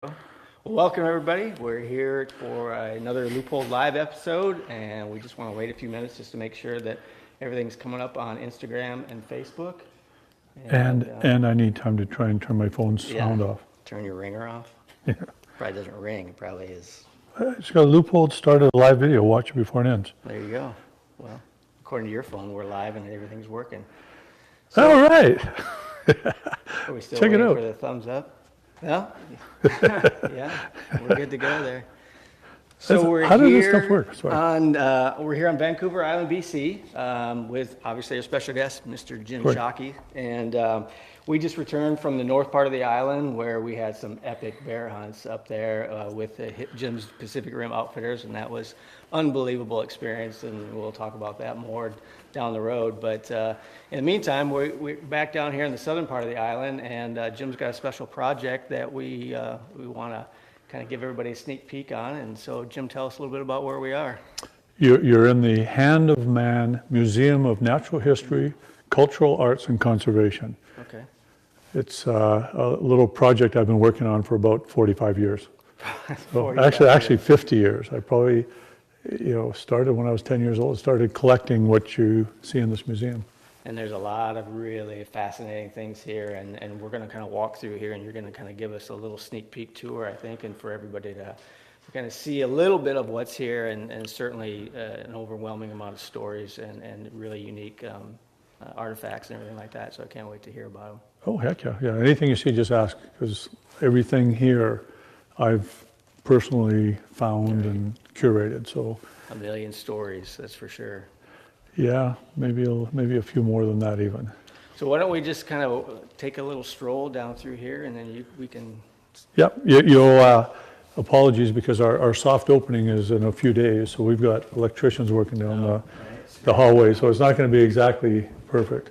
Well, welcome everybody. We're here for another Leupold live episode, and we just want to wait a few minutes just to make sure that everything's coming up on Instagram and Facebook. And I need time to try and turn my phone's sound off. Turn your ringer off. Yeah. Probably doesn't ring. It probably is. It's got Leupold started a live video. Watch it before it ends. There you go. Well, according to your phone, we're live and everything's working. All right. Are we still Check it waiting out. for the thumbs up? No? Yeah, we're good to go there. So we're How does here this stuff work? Sorry. we're here on Vancouver Island, BC, with obviously our special guest, Mr. Jim Correct. Shockey, and we just returned from the north part of the island where we had some epic bear hunts up there with Jim's Pacific Rim Outfitters, and that was unbelievable experience, and we'll talk about that more down the road. But in the meantime, we're back down here in the southern part of the island, and Jim's got a special project that we want to kind of give everybody a sneak peek on. And so, Jim, tell us a little bit about where we are. You're in the Hand of Man Museum of Natural History, Cultural Arts, and Conservation. Okay. It's a little project I've been working on for about 45 years. So 45 actually 50 years. I probably, started when I was 10 years old. Started collecting what you see in this museum. And there's a lot of really fascinating things here, and we're going to kind of walk through here, and you're going to kind of give us a little sneak peek tour, I think, and for everybody to kind of see a little bit of what's here, and certainly an overwhelming amount of stories and really unique artifacts and everything like that. So I can't wait to hear about them. Oh, heck yeah. Yeah, anything you see, just ask, because everything here I've personally found and curated. So A million stories, that's for sure. yeah, maybe a few more than that even. So why don't we just kind of take a little stroll down through here, and then we can... Yep, apologies because our soft opening is in a few days, so we've got electricians working down the hallway, so it's not going to be exactly perfect.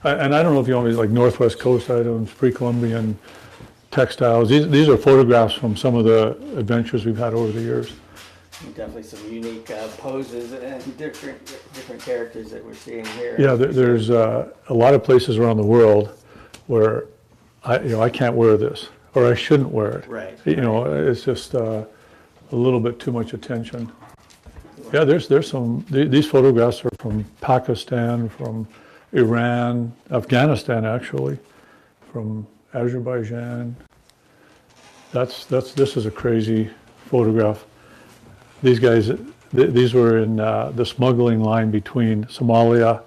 And I don't know if you want me like Northwest Coast items, pre-Columbian textiles. These are photographs from some of the adventures we've had over the years. Definitely some unique poses and different characters that we're seeing here. Yeah, there's a lot of places around the world where I can't wear this, or I shouldn't wear it. Right. It's just a little bit too much attention. Yeah, there's some. These photographs are from Pakistan, from Iran, Afghanistan, actually, from Azerbaijan. This is a crazy photograph. These guys, these were in the smuggling line between Somalia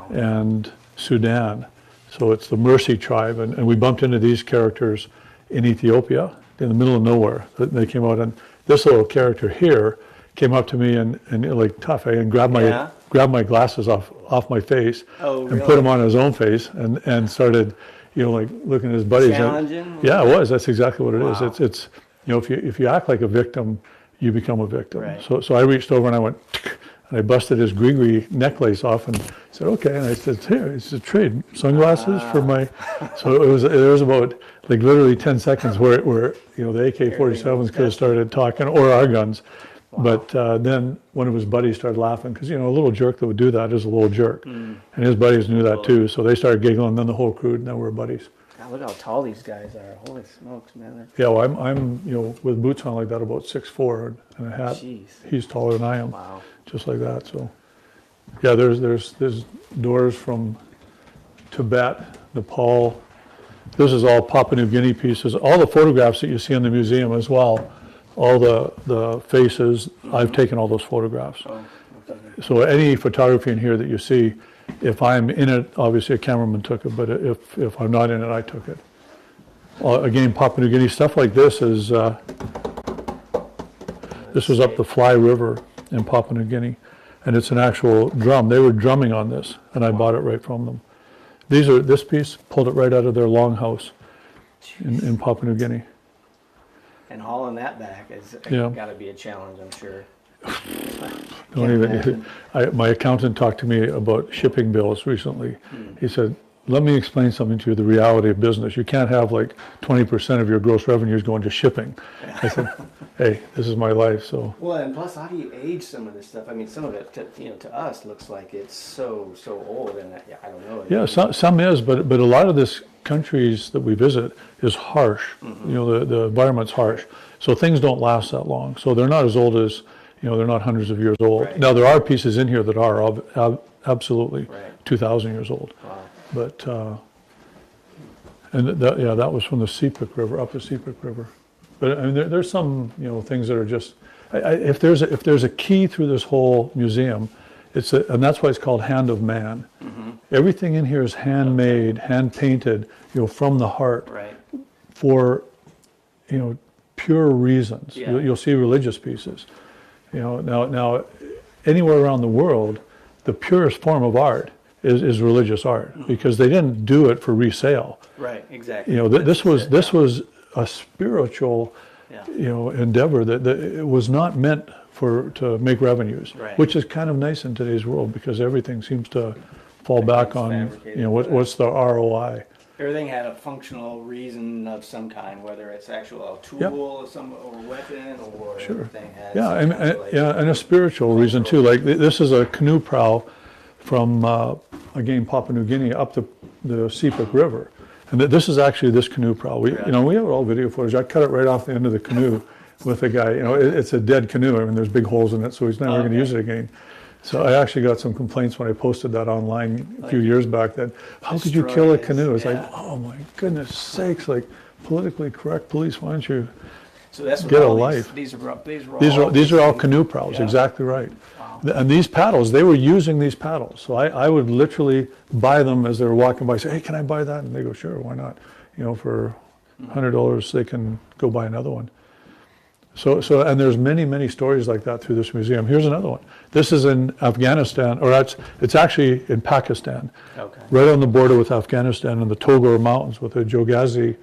and Sudan. So it's the Mercy tribe, and we bumped into these characters in Ethiopia, in the middle of nowhere. They came out, and this little character here came up to me and like tough, and grabbed my glasses off my face and put them on his own face, and started, like looking at his buddies. Challenging? Yeah, it was. That's exactly what it is. It's if you act like a victim, you become a victim. Right. So I reached over and I went, and I busted his gree necklace off and said, okay. And I said, here, it's a trade sunglasses for my. So there was about like literally 10 seconds where the AK-47s could have started talking, or our guns. Wow. But then one of his buddies started laughing because a little jerk that would do that is a little jerk, and his buddies knew that too. So they started giggling. And then the whole crew, now we're buddies. God, look how tall these guys are! Holy smokes, man! Yeah, well, I'm with boots on like that about 6'4" and a hat. Jeez. He's taller than I am. Wow. Just like that. So yeah, there's doors from Tibet, Nepal. This is all Papua New Guinea pieces. All the photographs that you see in the museum as well. All the faces, I've taken all those photographs. Oh, okay. So any photography in here that you see, if I'm in it, obviously a cameraman took it, but if I'm not in it, I took it. Again, Papua New Guinea, stuff like this is, this was up the Fly River in Papua New Guinea, and it's an actual drum. They were drumming on this, and I bought it right from them. This piece, pulled it right out of their longhouse in Papua New Guinea. And hauling that back has got to be a challenge, I'm sure. Don't even. My accountant talked to me about shipping bills recently. He said, let me explain something to you, the reality of business. You can't have like 20% of your gross revenues going to shipping. I said, hey, this is my life, so. Well, and plus, how do you age some of this stuff? I mean, some of it, to us, looks like it's so old, and I don't know. Yeah, some is, but a lot of this countries that we visit is harsh. You know, the environment's harsh. So things don't last that long. So they're not as old as, you know, they're not hundreds of years old. Right. Now, there are pieces in here that are absolutely Right. 2,000 years old. Wow. But, and that was from the Sepik River, up the Sepik River. But I mean, there's some, you know, things that are just, if there's a key through this whole museum, and that's why it's called Hand of Man. Everything in here is handmade, hand painted, you know, from the heart, Right. for, you know, pure reasons. Yeah. You'll see religious pieces. You know, now anywhere around the world, the purest form of art is religious art, because they didn't do it for resale. Right. Exactly. You know, this was a spiritual, Yeah. you know, endeavor that it was not meant to make revenues, Right. which is kind of nice in today's world, because everything seems to fall back on, fabricated you know, what's the ROI. Everything had a functional reason of some kind, whether it's actual tool Yep. or weapon, or Sure. everything had Yeah, some and, kind of, like, and a spiritual reason too. Like this is a canoe prow from, again, Papua New Guinea up the Sepik River. And this is actually this canoe prow. We have all video footage. I cut it right off the end of the canoe with a guy. You know, it's a dead canoe. I mean, there's big holes in it, so he's never going to use it again. So I actually got some complaints when I posted that online a few years back, that how could you kill a canoe? It's like, oh my goodness sakes, like politically correct police, why don't you So that's what get a all life? These These are all canoe prows, Yeah. exactly right. Wow. And these paddles, they were using these paddles. So I would literally buy them as they were walking by, say, hey, can I buy that? And they go, sure, why not? You know, for $100, they can go buy another one. So and there's many, many stories like that through this museum. Here's another one. This is in Afghanistan, or it's actually in Pakistan, Okay. right on the border with Afghanistan in the Togor Mountains with the Jogazi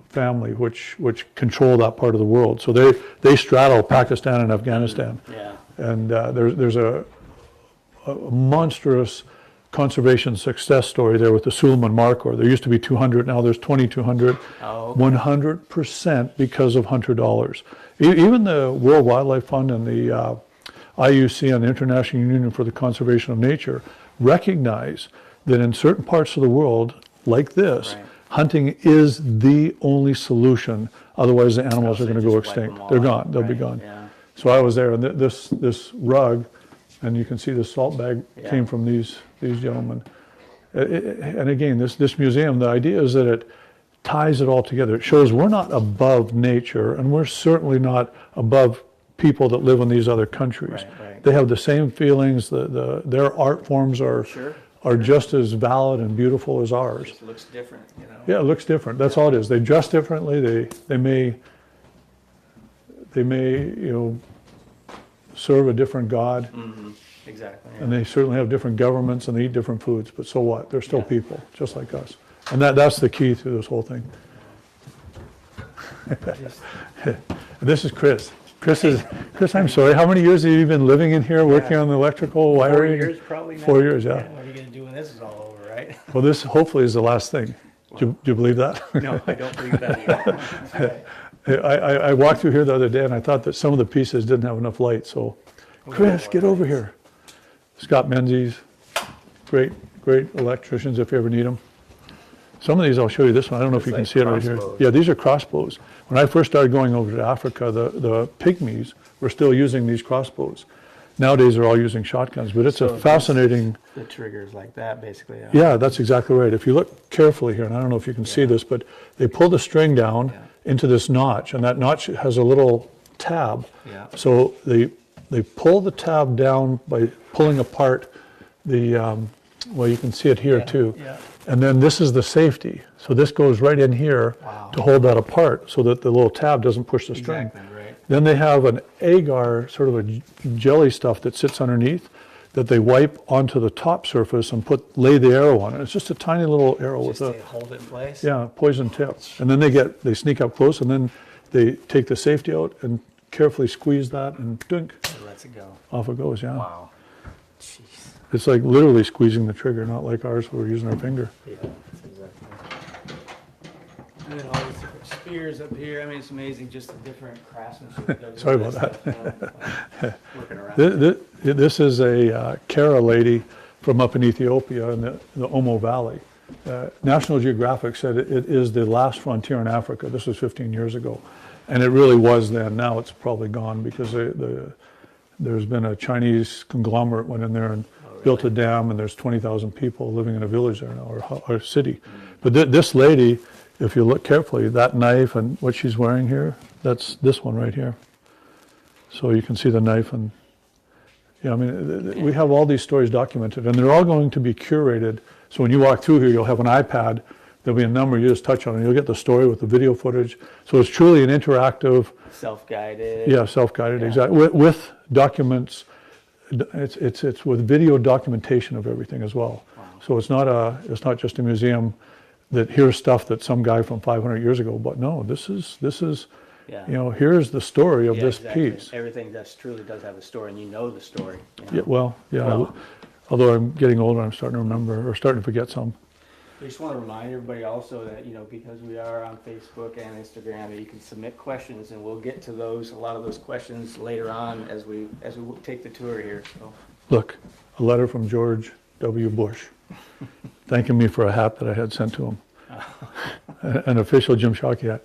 family, which control that part of the world. So they straddle Pakistan and Afghanistan. Yeah. And there's a monstrous conservation success story there with the Suleiman Markhor. There used to be 200, now there's 2,200. Oh, okay. 100% because of hunter dollars. Even the World Wildlife Fund and the IUC and the International Union for the Conservation of Nature recognize that in certain parts of the world, like this, Right. hunting is the only solution. Otherwise, the animals are They going to go just wipe extinct. them all They're out, gone. They'll be right, gone. yeah. So I was there, and this rug, and you can see the salt bag Yeah. came from these gentlemen. And again, this museum, the idea is that it ties it all together. It shows we're not above nature, and we're certainly not above people that live in these other countries. Right. They have the same feelings. Their art forms are Sure. are just as valid and beautiful as ours. It looks different, you know. Yeah, it looks different. That's all it is. They dress differently. They may you know, serve a different god, Exactly. and they certainly have different governments, and they eat different foods. But so what? They're still Yeah. people, just like us. And that's the key to this whole thing. This is Chris. Chris, I'm sorry. How many years have you been living in here, working on the electrical wiring? 4 years probably now. 4 years, yeah. What are you going to do when this is all over, right? Well, this hopefully is the last thing. Do you believe that? No, I don't believe that either. That's right. I walked through here the other day, and I thought that some of the pieces didn't have enough light. So, Chris, get over here. Scott Menzies, great electricians if you ever need them. Some of these I'll show you. This one, I don't know if you can like see it right here. crossbows. Yeah, these are crossbows. When I first started going over to Africa, the pygmies were still using these crossbows. Nowadays, they're all using shotguns, but it's So a fascinating. The triggers like that, basically. Yeah, that's exactly right. If you look carefully here, and I don't know if you can see this, but they pull the string down into this notch, and that notch has a little tab. Yeah. So they pull the tab down by pulling apart the, well, you can see it here too. Yeah. And then this is the safety. So this goes right in here Wow. to hold that apart so that the little tab doesn't push the string. Exactly, right. Then they have an agar, sort of a jelly stuff that sits underneath that they wipe onto the top surface and lay the arrow on it. It's just a tiny little arrow Just with to a hold it in place? poison tip. And then they sneak up close, and then they take the safety out and carefully squeeze that, and dunk, It lets it go. off it goes, yeah. Wow. Jeez. It's like literally squeezing the trigger, not like ours where we're using our finger. Yeah, that's exactly. And then all these different spears up here. I mean, it's amazing just the different craftsmanship. that goes Sorry into about stuff, working around. This is a Kara lady from up in Ethiopia in the Omo Valley. National Geographic said it is the last frontier in Africa. This was 15 years ago. And it really was then. Now it's probably gone because there's been a Chinese conglomerate went in there and built a dam, and there's 20,000 people living in a village there now, or city. But this lady, if you look carefully, that knife and what she's wearing here, that's this one right here. So you can see the knife, and yeah, I mean, we have all these stories documented, and they're all going to be curated. So when you walk through here, you'll have an iPad. There'll be a number, you just touch on it, you'll get the story with the video footage. So it's truly an interactive. Self-guided. Yeah, self-guided, exactly. With documents, it's with video documentation of everything as well. Wow. So it's not just a museum that here's stuff that some guy from 500 years ago, but no, this is Yeah. you know, here's the story of this exactly. piece. Everything that truly does have a story, and you know the story. You know? Yeah, well, yeah. Well. Although I'm getting older, I'm starting to remember or starting to forget some. I just want to remind everybody also that, you know, because we are on Facebook and Instagram, that you can submit questions, and we'll get to those, a lot of those questions later on as we take the tour here. So. Look, a letter from George W. Bush thanking me for a hat that I had sent to him. An official Jim Shockey hat.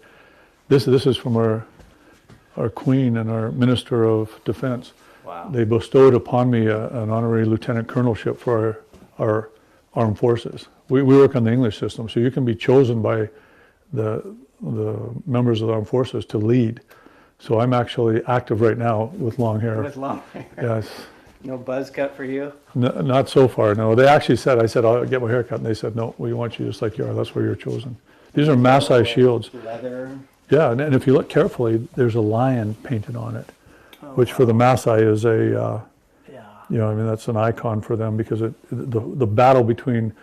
This is from our Queen and our Minister of Defense. Wow. They bestowed upon me an honorary lieutenant colonelship for our armed forces. We work on the English system, so you can be chosen by the members of the armed forces to lead. So I'm actually active right now with long hair. With long hair. Yes. No buzz cut for you? Not so far, no. They actually said, I said, I'll get my hair cut, and they said, no, we want you just like you are. That's where you're chosen. These are Maasai shields. Leather. Yeah, and if you look carefully, there's a lion painted on it, which for the Maasai is you know, I mean, that's an icon for them because the battle between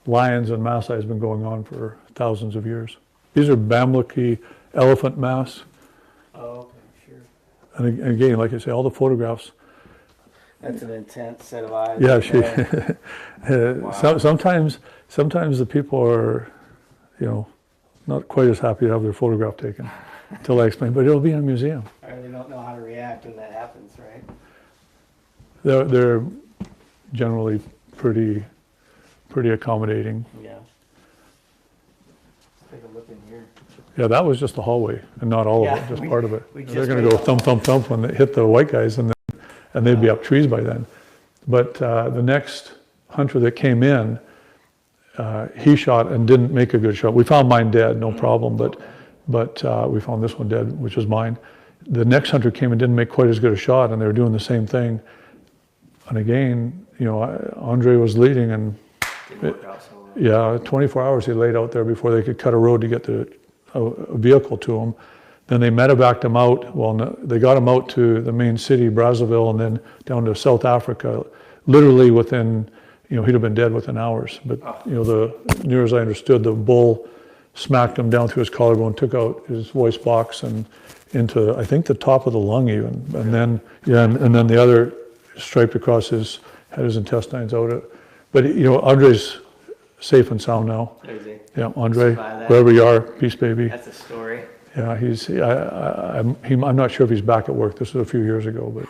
lions and Maasai has been going on for thousands of years. These are Bamluki elephant masks. Oh, okay, sure. And again, like I say, all the photographs. That's an intense set of eyes. Yeah, Wow. sometimes the people are, you know, not quite as happy to have their photograph taken until I explain, but it'll be in a museum. I really don't know how to react when that happens, right? They're generally pretty accommodating. Yeah. Let's take a look in here. Yeah, that was just the hallway, and not all of Yeah, it, just part of it. we They're just going to go went thump, thump, thump when they hit the white guys, and they'd be up trees by then. But the next hunter that came in, he shot and didn't make a good shot. We found mine dead, no problem, but we found this one dead, which was mine. The next hunter came and didn't make quite as good a shot, and they were doing the same thing. And again, you know, Andre was leading, and Didn't work out so well. yeah, 24 hours he laid out there before they could cut a road to get a vehicle to him. Then they medevaced him out. Well, no, they got him out to the main city, Brazzaville, and then down to South Africa, literally within, you know, he'd have been dead within hours. But, you know, near as I understood, the bull smacked him down through his collarbone, took out his voice box and into, I think, the top of the lung even. And then, yeah, and then the other striped across had his intestines out. But, you know, Andre's safe and sound now. Crazy. Yeah, Andre, Survive that. wherever you are, peace, baby. That's a story. Yeah, I'm not sure if he's back at work. This was a few years ago, but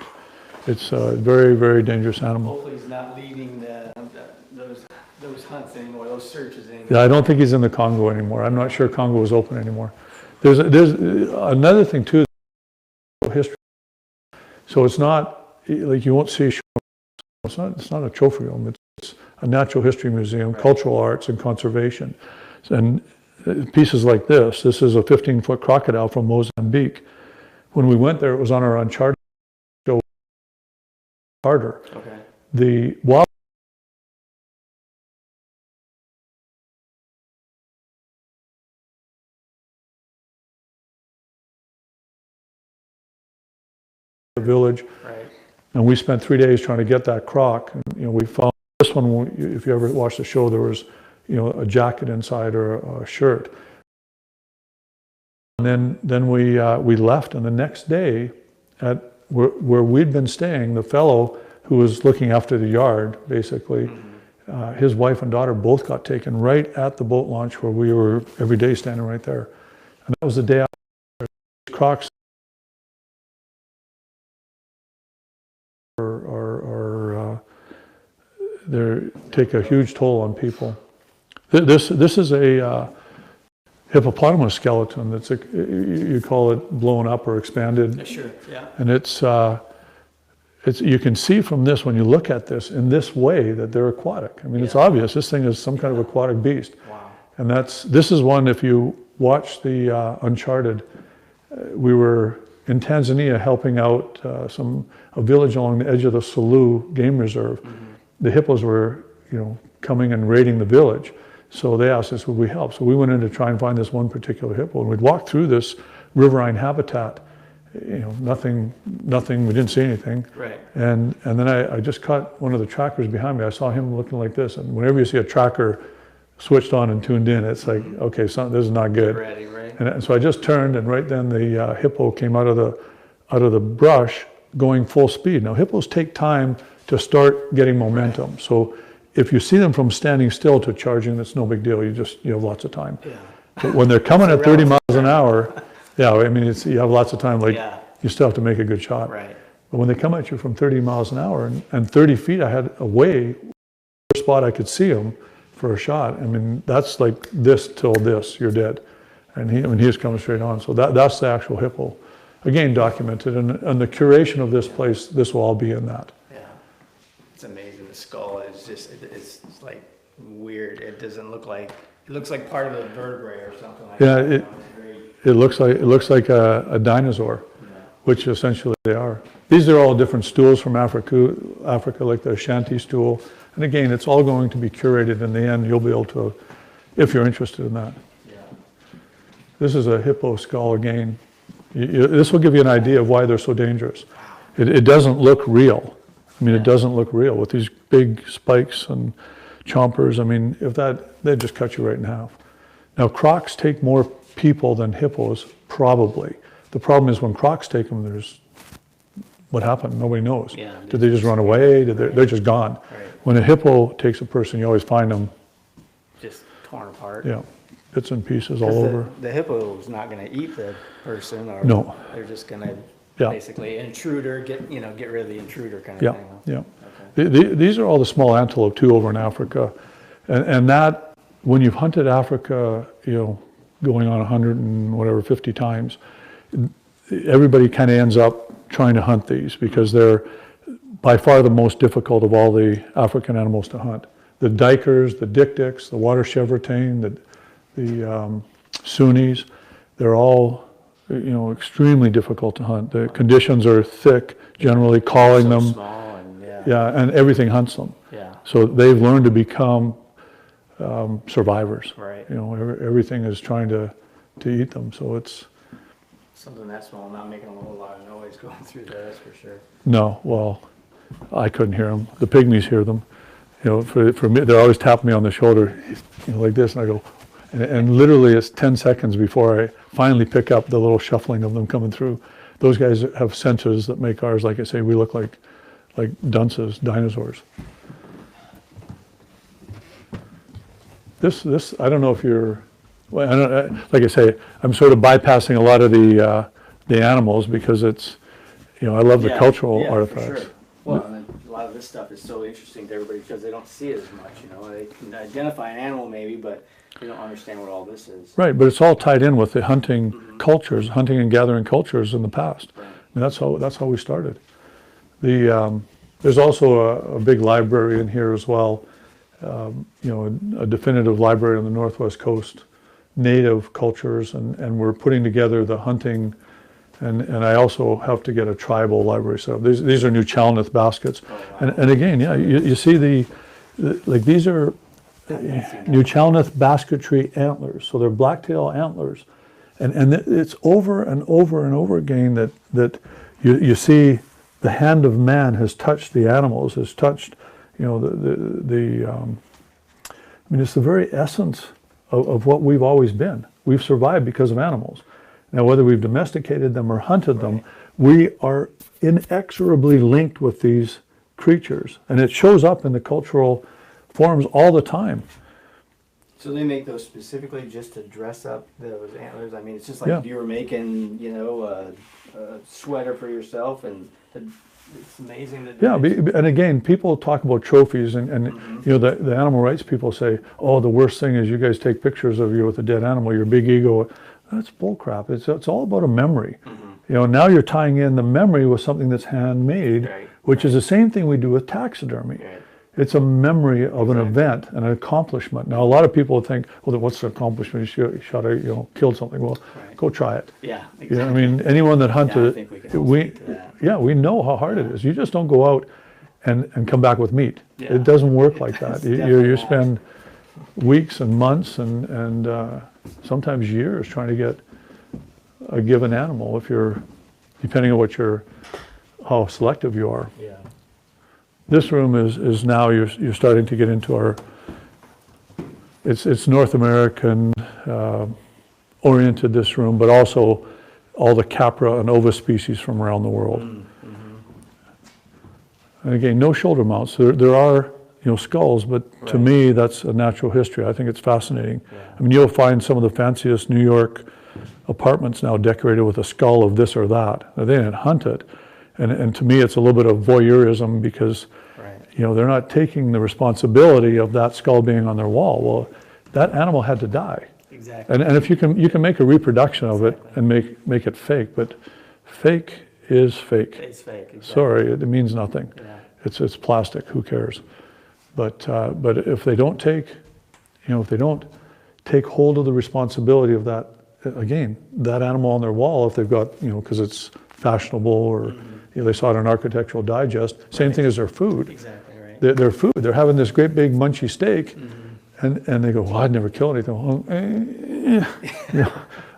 it's a very, very dangerous animal. Hopefully he's not leading those hunts anymore, those searches anymore. Yeah, I don't think he's in the Congo anymore. I'm not sure Congo is open anymore. There's another thing too, history. So it's not like you won't see. It's not a trophy room. It's a natural history museum, right. Cultural arts and conservation, and pieces like this. This is a 15-foot crocodile from Mozambique. When we went there, it was on our Uncharted show. Harder. Okay. The wild village, right. And we spent 3 days trying to get that croc. And, you know, we found this one. If you ever watched the show, there was, you know, a jacket inside or a shirt. And then we left, and the next day, at where we'd been staying, the fellow who was looking after the yard, basically, his wife and daughter both got taken right at the boat launch where we were every day standing right there. And that was the day after. Crocs they take a huge toll on people. This is a hippopotamus skeleton. That's you call it blown up or expanded. Sure. Yeah. And it's you can see from this when you look at this in this way that they're aquatic. I mean, it's obvious. This thing is some kind of aquatic beast. Wow. And this is one. If you watch the Uncharted, we were in Tanzania helping out a village along the edge of the Selous Game Reserve. Mm-hmm. The hippos were, coming and raiding the village. So they asked us, would we help? So we went in to try and find this one particular hippo. And we'd walk through this riverine habitat, nothing, we didn't see anything. Right. And then I just caught one of the trackers behind me. I saw him looking like this. And whenever you see a tracker switched on and tuned in, it's like, okay, this is not good. Get ready, right? And so I just turned, and right then the hippo came out of the brush going full speed. Now hippos take time to start getting momentum. Right. So if you see them from standing still to charging, that's no big deal. You have lots of time. Yeah. But when they're coming at 30 miles an hour, I mean, you have lots of time. You still have to make a good shot. Right. But when they come at you from 30 miles an hour and 30 feet I had away, spot I could see them for a shot. I mean, that's like this till this, you're dead. And he was coming straight on. So that's the actual hippo. Again, documented. And the curation of this place, this will all be in that. Yeah. It's amazing. The skull is just, it's like weird. It doesn't look like, it looks like part of a vertebrae or something like that. Yeah, it looks like a dinosaur, which essentially they are. These are all different stools from Africa, like the Ashanti stool. And again, it's all going to be curated in the end. You'll be able to, if you're interested in that. Yeah. This is a hippo skull again. This will give you an idea of why they're so dangerous. It doesn't look real. I mean, it doesn't look real with these big spikes and chompers. I mean, they'd just cut you right in half. Now, crocs take more people than hippos, probably. The problem is when crocs take them, what happened? Nobody knows. Yeah, did they just run away? They're just gone. Right. When a hippo takes a person, you always find them. Just torn apart. Yeah, bits and pieces all over. The hippo is not going to eat the person, or no. They're just going to basically intruder, get rid of the intruder kind of thing. Yeah. Okay. These are all the small antelope too over in Africa, and that when you've hunted Africa, going on 150 times, everybody kind of ends up trying to hunt these because they're by far the most difficult of all the African animals to hunt. The duikers, the dik-diks, the water chevrotain, the Sunnis, they're all extremely difficult to hunt. The conditions are thick, generally calling them. Small and and everything hunts them. Yeah. So they've learned to become survivors. Right. Everything is trying to eat them. So it's something that small, not making a whole lot of noise going through there. That's for sure. No, well, I couldn't hear them. The pygmies hear them. For me, they're always tapping me on the shoulder, like this, and I go, and literally it's 10 seconds before I finally pick up the little shuffling of them coming through. Those guys have sensors that make ours, like I say, we look like dunces, dinosaurs. This I don't know if you're, well, I don't, like I say, I'm sort of bypassing a lot of the animals because it's, I love the cultural artifacts. For sure. Well, and a lot of this stuff is so interesting to everybody because they don't see it as much. They can identify an animal maybe, but they don't understand what all this is. Right, but it's all tied in with the hunting cultures, hunting and gathering cultures in the past. Right. And that's how we started. There's also a big library in here as well. A definitive library on the Northwest Coast, native cultures, and we're putting together the hunting, and I also have to get a tribal library set up. These are new Chalneth baskets, and again, you see like these are new Chalneth basketry antlers, so they're blacktail antlers, and it's over and over and over again that you see the hand of man has touched the animals, has touched, I mean, it's the very essence of what we've always been. We've survived because of animals. Now, whether we've domesticated them or hunted them, we are inexorably linked with these creatures. And it shows up in the cultural forms all the time. So they make those specifically just to dress up those antlers? I mean, it's just like if you were making, a sweater for yourself, and it's amazing that. Yeah, and again, people talk about trophies, and you know, the animal rights people say, oh, the worst thing is you guys take pictures of you with a dead animal, your big ego. That's bullcrap. It's all about a memory. You know, now you're tying in the memory with something that's handmade, which is the same thing we do with taxidermy. It's a memory of an event, an accomplishment. Now, a lot of people think, well, what's the accomplishment? You shot a, killed something. Well, go try it. Yeah, exactly. Yeah, I mean, anyone that hunted, I think we know how hard it is. You just don't go out and come back with meat. Yeah. It doesn't work like that. It's You definitely spend weeks and months and sometimes years trying to get a given animal, if you're, depending on how selective you are. Yeah. This room is now you're starting to get into our. It's North American oriented, this room, but also all the capra and ovis species from around the world. And again, no shoulder mounts. There are skulls, but to me that's a natural history. I think it's fascinating. I mean, you'll find some of the fanciest New York apartments now decorated with a skull of this or that. Now, they didn't hunt it. And to me, it's a little bit of voyeurism because, they're not taking the responsibility of that skull being on their wall. Well, that animal had to die. Exactly. And if you can make a reproduction of it and make it fake, but fake is fake. It's fake. Exactly. Sorry, it means nothing. Yeah. It's plastic. Who cares? But if they don't take, if they don't take hold of the responsibility of that, again, that animal on their wall, if they've got, because it's fashionable or they saw it in Architectural Digest, same thing as their food. Exactly, right. Their food, they're having this great big munchy steak, and they go, well, I'd never kill anything. Well,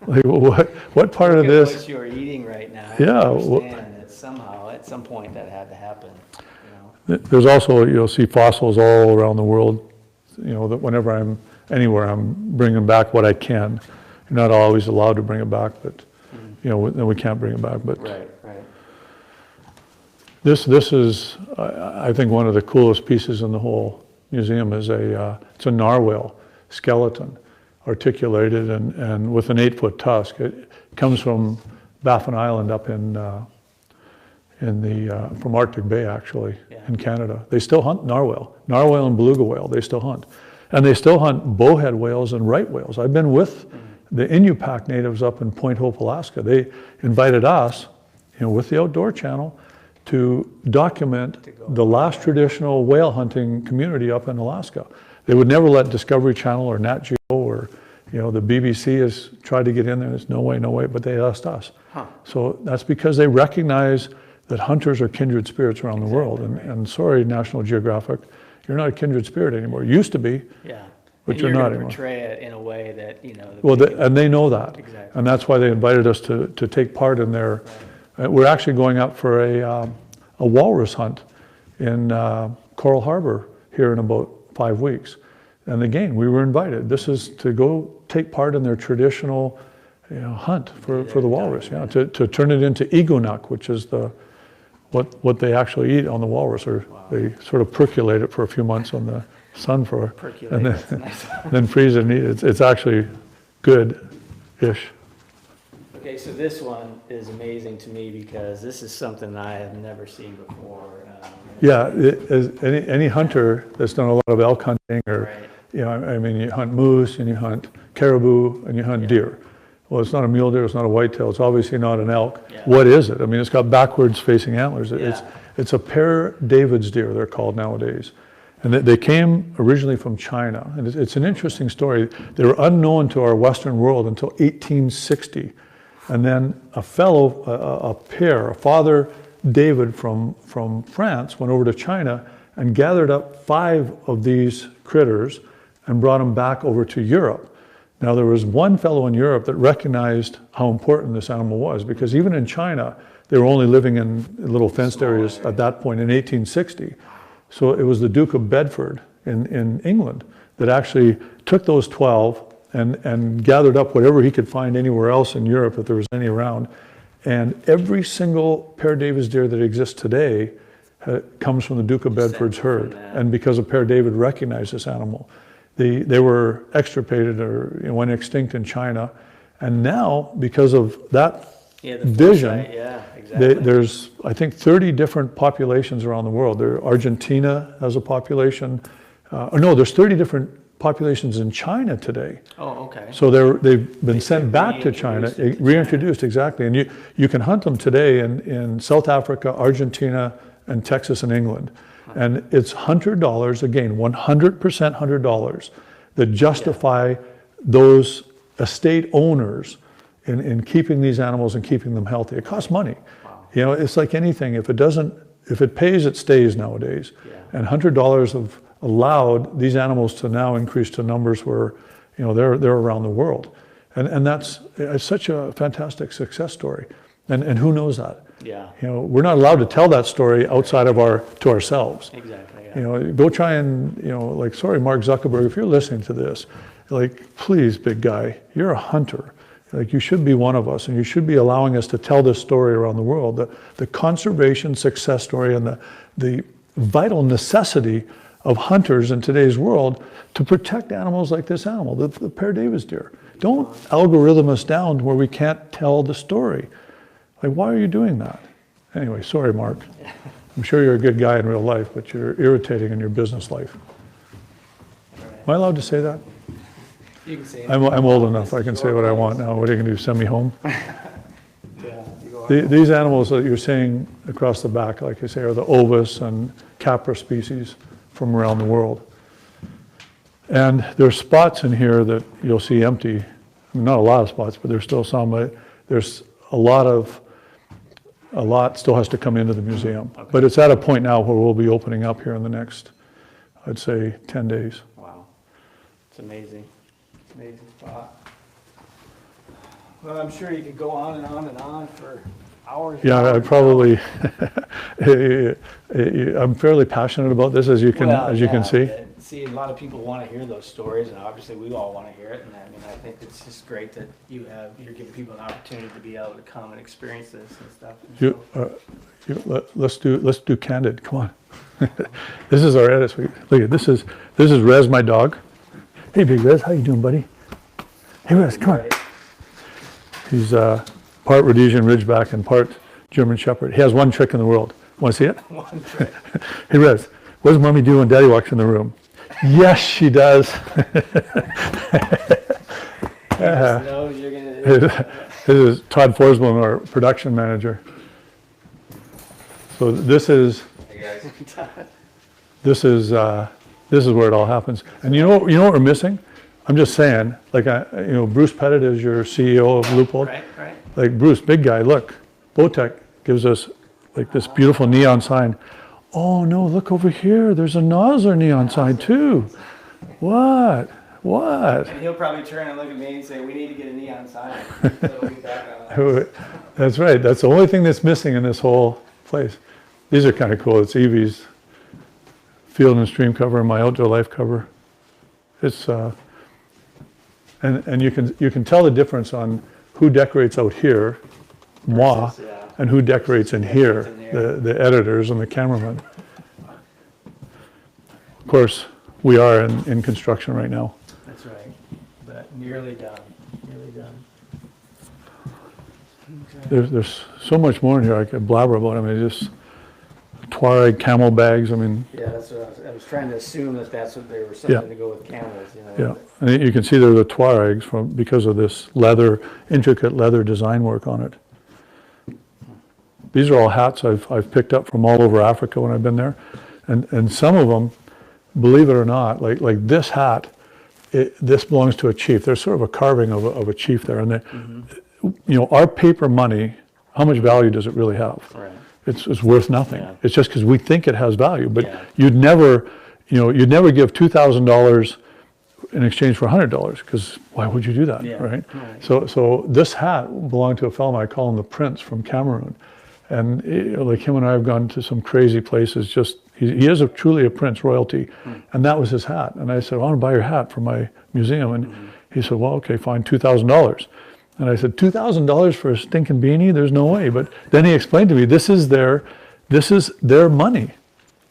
like, well, what part of this? What you're eating right now. Yeah. Understand that somehow, at some point, that had to happen. There's also, you'll see fossils all around the world, that whenever I'm anywhere, I'm bringing back what I can. You're not always allowed to bring it back, but, then we can't bring it back. But right. This is, I think, one of the coolest pieces in the whole museum is it's a narwhal skeleton, articulated and with an 8-foot tusk. It comes from Baffin Island up from Arctic Bay, actually, in Canada. They still hunt narwhal and beluga whale. They still hunt, and they still hunt bowhead whales and right whales. I've been with the Inupiaq natives up in Point Hope, Alaska. They invited us, with the Outdoor Channel, to document the last traditional whale hunting community up in Alaska. They would never let Discovery Channel or Nat Geo or the BBC has tried to get in there. There's no way, but they asked us. So that's because they recognize that hunters are kindred spirits around the world. And sorry, National Geographic, you're not a kindred spirit anymore. You used to be. Yeah. But you're not anymore. Portray it in a way that and they know that. Exactly. And that's why they invited us to take part in their. We're actually going up for a walrus hunt in Coral Harbor here in about 5 weeks. And again, we were invited. This is to go take part in their traditional hunt for the walrus, to turn it into egonuk, which is what they actually eat on the walrus, or they sort of percolate it for a few months on the sun and then freeze it and eat it. It's actually good-ish. Okay, so this one is amazing to me because this is something I have never seen before. Any hunter that's done a lot of elk hunting, or I mean, you hunt moose and you hunt caribou and you hunt deer. Well, it's not a mule deer, it's not a whitetail, it's obviously not an elk. What is it? I mean, it's got backwards facing antlers. It's a pair David's deer, they're called nowadays. And they came originally from China. And it's an interesting story. They were unknown to our Western world until 1860. And then a father David from France went over to China and gathered up 5 of these critters and brought them back over to Europe. Now, there was one fellow in Europe that recognized how important this animal was, because even in China, they were only living in little fenced areas at that point in 1860. So it was the Duke of Bedford in England that actually took those 12 and gathered up whatever he could find anywhere else in Europe, if there was any around. And every single pair David's deer that exists today comes from the Duke of Bedford's herd. And because a pair David recognized this animal, they were extirpated or went extinct in China. And now, because of that Yeah, the vision. foresight, yeah, exactly. There's, I think, 30 different populations around the world. Argentina has a population. No, there's 30 different populations in China today. Oh, okay. So they've been sent back to China, reintroduced, exactly. And you can hunt them today in South Africa, Argentina, and Texas and England. And it's $100, again, 100% $100 that justify those estate owners in keeping these animals and keeping them healthy. It costs money. Wow. You know, it's like anything. If it pays, it stays nowadays. Yeah. And $100 have allowed these animals to now increase to numbers where, you know, they're around the world. And it's such a fantastic success story. And who knows that? Yeah. You know, we're not allowed to tell that story outside of to ourselves. Exactly. Yeah. You know, go try and, you know, like, sorry, Mark Zuckerberg, if you're listening to this, like, please, big guy, you're a hunter. Like, you should be one of us, and you should be allowing us to tell this story around the world. The conservation success story and the vital necessity of hunters in today's world to protect animals like this animal, the Pear Davis deer. Don't algorithm us down to where we can't tell the story. Like, why are you doing that? Anyway, sorry, Mark. I'm sure you're a good guy in real life, but you're irritating in your business life. Am I allowed to say that? You can say it. I'm old enough. I can say what I want now. What are you going to do, send me home? Yeah, you go on. These animals that you're seeing across the back, like I say, are the Ovis and Capra species from around the world. And there's spots in here that you'll see empty. I mean, not a lot of spots, but there's still some. But there's a lot still has to come into the museum. Okay. But it's at a point now where we'll be opening up here in the next, I'd say, 10 days. Wow. It's amazing. Amazing spot. Well, I'm sure you could go on and on and on for hours. and Yeah, hours I and probably, I'm fairly passionate about this, as you can see. See, a lot of people want to hear those stories, and obviously we all want to hear it. And I mean, I think it's just great that you're giving people an opportunity to be able to come and experience this and stuff. And Let's do candid. Come on. This is our edit suite. Look at this is Rez, my dog. Hey, big Rez, how you doing, buddy? Hey, Rez, come on. He's part Rhodesian Ridgeback and part German Shepherd. He has one trick in the world. Want to see it? One trick. Hey, Rez, what does Mommy do when Daddy walks in the room? Yes, she does. Knows you're gonna. This is Todd Forsblom, our production manager. So this is where it all happens. And you know what we're missing? I'm just saying, like, Bruce Pettit is your CEO of Leupold. Right. Like, Bruce, big guy, look, Bowtech gives us like this beautiful neon sign. Oh no, look over here, there's a Nosler neon sign too. What? And he'll probably turn and look at me and say, "We need to get a neon sign." So we'll be back on that. That's right, that's the only thing that's missing in this whole place. These are kind of cool. It's Evie's Field and Stream cover and my Outdoor Life cover. It's and you can tell the difference on who decorates out here, moi, and who decorates in here, the editors and the cameramen. Of course, we are in construction right now. That's right, but nearly done. Okay. There's so much more in here I could blabber about. I mean, just Tuareg camel bags. I mean. Yeah, that's what I was trying to assume that's what they were something to go with camels. Yeah, and you can see they're the Tuaregs because of this intricate leather design work on it. These are all hats I've picked up from all over Africa when I've been there, and some of them, believe it or not, like this hat, this belongs to a chief. There's sort of a carving of a chief there, and our paper money, how much value does it really have? Right. It's worth nothing. Yeah. It's just because we think it has value, but you'd never give $2,000 in exchange for $100, because why would you do that, right? So this hat belonged to a fellow, I call him the Prince from Cameroon. And like him and I have gone to some crazy places. Just he is truly a prince, royalty, and that was his hat. And I said, I want to buy your hat for my museum. And he said, well, okay, fine, $2,000. And I said, $2,000 for a stinking beanie? There's no way. But then he explained to me, this is their money.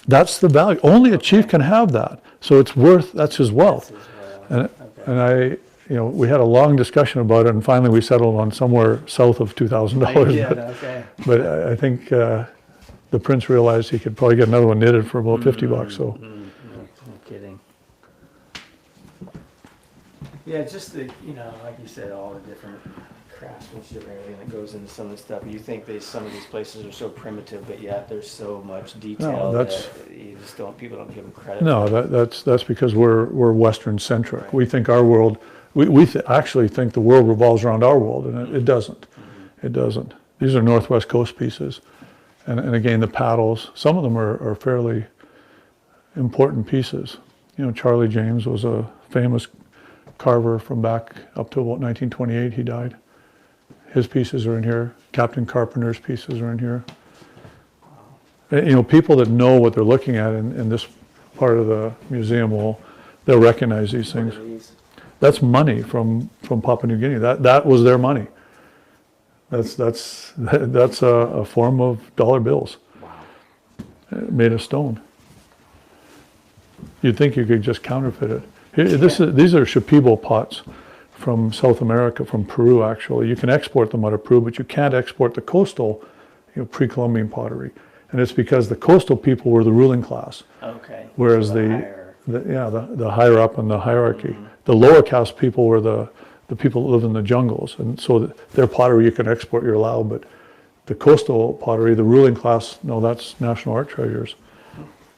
That's the value. Only a chief can have that. So it's worth. That's his wealth. And we had a long discussion about it, and finally we settled on somewhere south of $2,000. Yeah, okay. But I think the prince realized he could probably get another one knitted for about $50. So No kidding. Yeah, just the, like you said, all the different craftsmanship and everything that goes into some of the stuff. You think some of these places are so primitive, but yet there's so much detail that you just people don't give them credit. No, that's because we're Western centric. Right. We think our world, we actually think the world revolves around our world, and it doesn't. Mm-hmm. It doesn't. These are Northwest Coast pieces, and again the paddles. Some of them are fairly important pieces. Charlie James was a famous carver from back up to about 1928. He died. His pieces are in here. Captain Carpenter's pieces are in here. People that know what they're looking at in this part of the museum they'll recognize these things. That's money from Papua New Guinea. That was their money. That's a form of dollar bills. Wow. Made of stone. You'd think you could just counterfeit it. These are Shipibo pots from South America, from Peru actually. You can export them out of Peru, but you can't export the coastal, pre-Columbian pottery. And it's because the coastal people were the ruling class. Okay. Whereas so the higher up in the hierarchy. Mm-hmm. The lower caste people were the people that lived in the jungles. And so their pottery you can export, you're allowed, but the coastal pottery, the ruling class, no, that's national art treasures.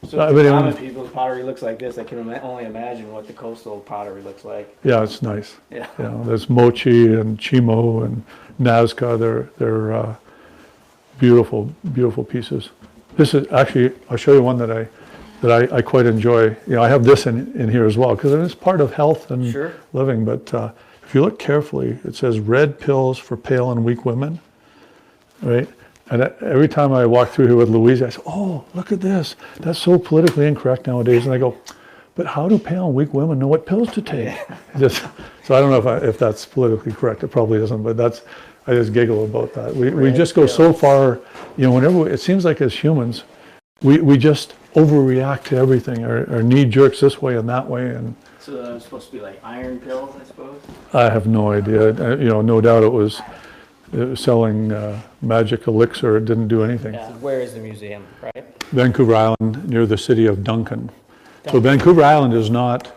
So common people's pottery looks like this. I can only imagine what the coastal pottery looks like. Yeah, it's nice. Yeah. There's Mochi and Chimo and Nazca. They're beautiful, beautiful pieces. This is actually, I'll show you one that I quite enjoy. I have this in here as well because it's part of health and Sure. living. But if you look carefully, it says red pills for pale and weak women, right? And every time I walk through here with Louise, I say, "Oh, look at this. That's so politically incorrect nowadays." And I go, "But how do pale and weak women know what pills to take?" So I don't know if that's politically correct. It probably isn't, but I just giggle about that. We just go so far, whenever it seems like as humans, we just overreact to everything. Our knee jerks this way and that way, and so it's supposed to be like iron pills, I suppose. I have no idea. No doubt it was selling magic elixir. It didn't do anything. Yeah. Where is the museum, right? Vancouver Island, near the city of Duncan. So Vancouver Island is not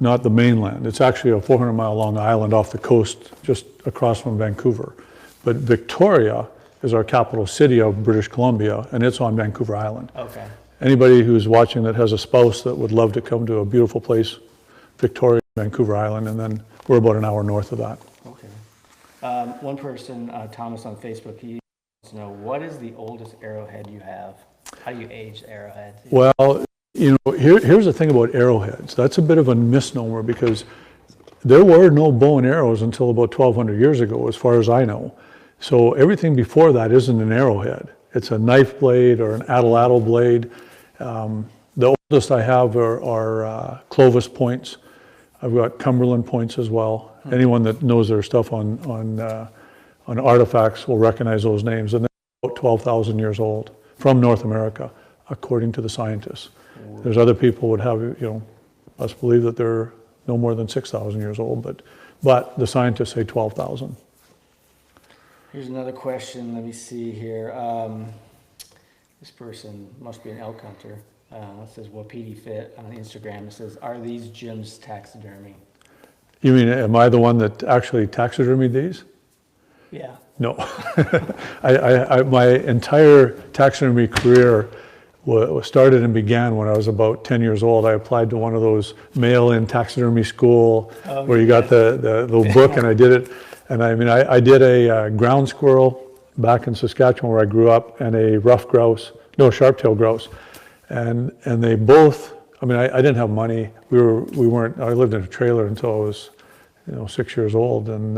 the mainland. It's actually a 400-mile long island off the coast, just across from Vancouver. But Victoria is our capital city of British Columbia, and it's on Vancouver Island. Okay. Anybody who's watching that has a spouse that would love to come to a beautiful place, Victoria, Vancouver Island, and then we're about an hour north of that. Okay. One person, Thomas on Facebook, he wants to know, what is the oldest arrowhead you have? How do you age arrowheads? Well, here's the thing about arrowheads. That's a bit of a misnomer because there were no bow and arrows until about 1,200 years ago, as far as I know. So everything before that isn't an arrowhead. It's a knife blade or an atlatl blade. The oldest I have are Clovis points. I've got Cumberland points as well. Anyone that knows their stuff on artifacts will recognize those names. And they're about 12,000 years old from North America, according to the scientists. There's other people would have, us believe that they're no more than 6,000 years old, but the scientists say 12,000. Here's another question. Let me see here. This person must be an elk hunter. It says Wapiti Fit on Instagram. It says, "Are these Jim's taxidermy?" You mean, am I the one that actually taxidermied these? Yeah. No. My entire taxidermy career started and began when I was about 10 years old. I applied to one of those mail-in taxidermy school where you got the little book, and I did it. And I did a ground squirrel back in Saskatchewan where I grew up, and a sharp-tailed grouse. And they both, I didn't have money. I lived in a trailer until I was, 6 years old. And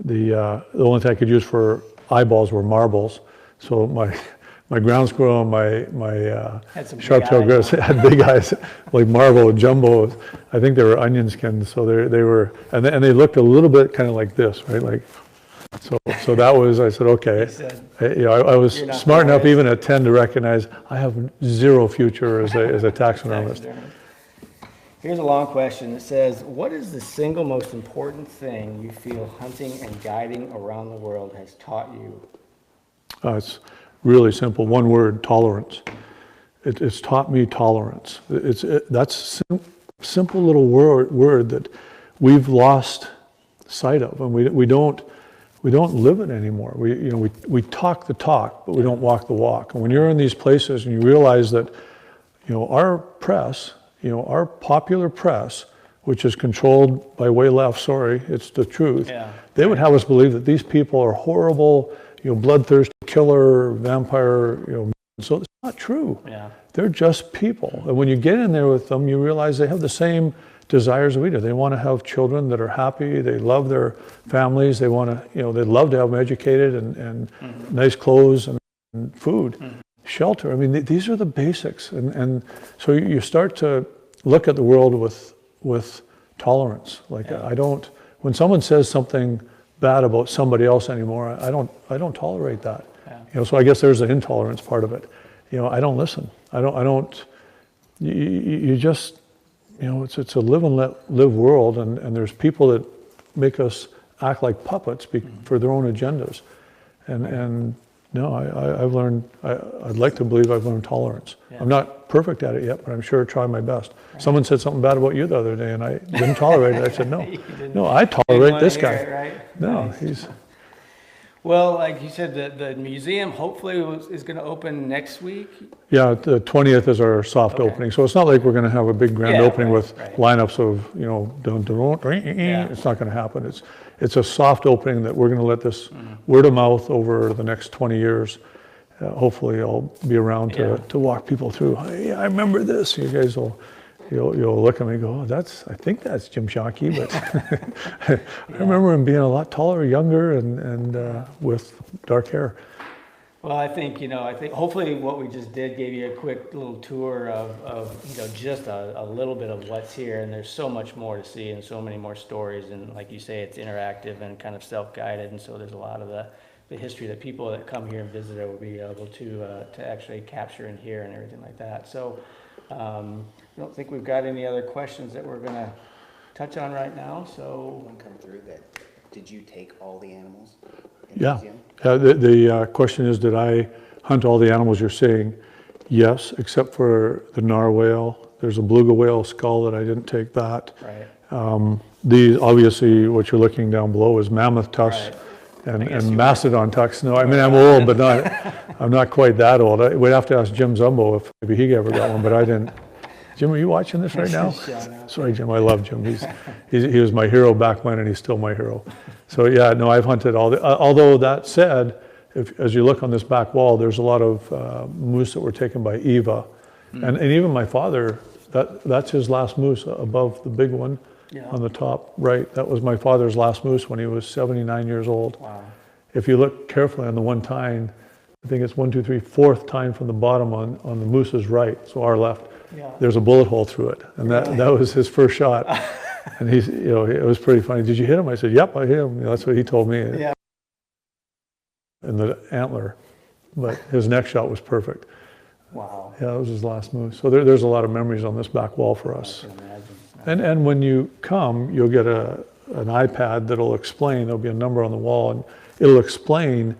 the only thing I could use for eyeballs were marbles. So my ground squirrel and my sharp-tailed grouse had big eyes, like marble jumbo. I think they were onion skins. So they were, and they looked a little bit kind of like this, right? Like, so that was, I said, okay. I was smart enough even at 10 to recognize I have zero future as a taxidermist. Here's a long question. It says, what is the single most important thing you feel hunting and guiding around the world has taught you? It's really simple. One word: tolerance. It's taught me tolerance. That's simple little word that we've lost sight of, and we don't live it anymore. We talk the talk, but we don't walk the walk. And when you're in these places and you realize that, our press, our popular press, which is controlled by way left, sorry, it's the truth. Yeah. They would have us believe that these people are horrible, bloodthirsty killer, vampire, so it's not true. Yeah. They're just people. And when you get in there with them, you realize they have the same desires we do. They want to have children that are happy. They love their families. They want to, they'd love to have them educated and nice clothes and food, shelter. I mean, these are the basics. And so you start to look at the world with tolerance. Like when someone says something bad about somebody else anymore, I don't tolerate that. Yeah. So I guess there's the intolerance part of it. I don't listen. I don't, you just, it's a live and let live world, and there's people that make us act like puppets for their own agendas. And no, I've learned, I'd like to believe I've learned tolerance. Yeah. I'm not perfect at it yet, but I'm sure I try my best. Right. Someone said something bad about you the other day, and I didn't tolerate it. I said, no, I tolerate this guy. It, right? No, nice. he's... Well, like you said, the museum hopefully is going to open next week. Yeah, the 20th is our soft opening, so it's not like we're going to have a big grand opening with lineups of It's not going to happen. It's a soft opening that we're going to let this word of mouth over the next 20 years. Hopefully, I'll be around to walk people through. Hey, I remember this. You guys will. You'll look at me and go, I think that's Jim Shockey, but I remember him being a lot taller, younger, and with dark hair. Well, I think hopefully what we just did gave you a quick little tour of just a little bit of what's here, and there's so much more to see and so many more stories, and like you say, it's interactive and kind of self-guided, and so there's a lot of the history that people that come here and visit will be able to actually capture and hear and everything like that. So I don't think we've got any other questions that we're going to touch on right now. So one come through that. Did you take all the animals in the museum? The question is, did I hunt all the animals you're seeing? Yes, except for the narwhal. There's a beluga whale skull that I didn't take that. Right. These, obviously, what you're looking down below is mammoth tusks. Right. And mastodon tucks. No, I mean, I'm old, but I'm not quite that old. We'd have to ask Jim Zumbo if maybe he ever got one, but I didn't. Jim, are you watching this right now? Sorry, Jim, I love Jim. He was my hero back when, and he's still my hero. So yeah, no, I've hunted all the, although that said, as you look on this back wall, there's a lot of moose that were taken by Eva. And even my father, that's his last moose above the big one. Yeah. On the top right, that was my father's last moose when he was 79 years old. Wow. If you look carefully on the one tine, I think it's 1, 2, 3, fourth tine from the bottom on the moose's right, so our left. Yeah. There's a bullet hole through it, and that was his first shot. And he's, it was pretty funny. Did you hit him? I said, yep, I hit him. That's what he told me. Yeah. In the antler, but his next shot was perfect. Wow. Yeah, that was his last moose. So there's a lot of memories on this back wall for us. I can imagine. And when you come, you'll get an iPad that'll explain. There'll be a number on the wall, and it'll explain,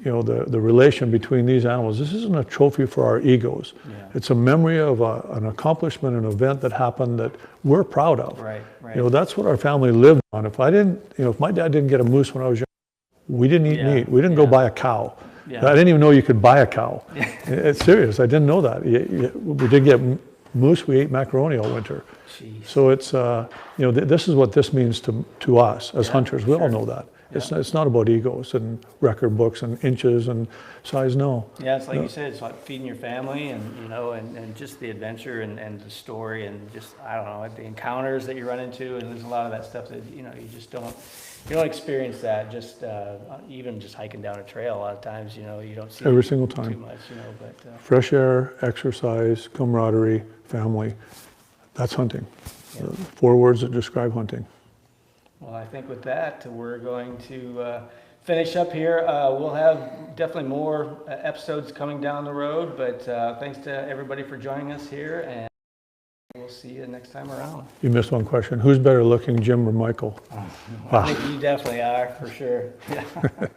the relation between these animals. This isn't a trophy for our egos. Yeah. It's a memory of an accomplishment, an event that happened that we're proud of. Right. That's what our family lived on. If I didn't, if my dad didn't get a moose when I was young, we didn't eat meat. We didn't go buy a cow. Yeah. I didn't even know you could buy a cow. It's serious. I didn't know that. We did get moose. We ate macaroni all winter. Jeez. So it's, this is what this means to us as hunters. We all know that. Yeah. It's not about egos and record books and inches and size, no. Yeah, it's like you said, it's like feeding your family and, and just the adventure and the story and just, I don't know, the encounters that you run into, and there's a lot of that stuff that, you just don't experience that just, even just hiking down a trail. A lot of times, you don't see every single time too much, but. Fresh air, exercise, camaraderie, family. That's hunting. Yeah. 4 words that describe hunting. Well, I think with that, we're going to finish up here. We'll have definitely more episodes coming down the road, but thanks to everybody for joining us here. And we'll see you next time around. You missed one question. Who's better looking, Jim or Michael? I think you definitely are, for sure. Yeah.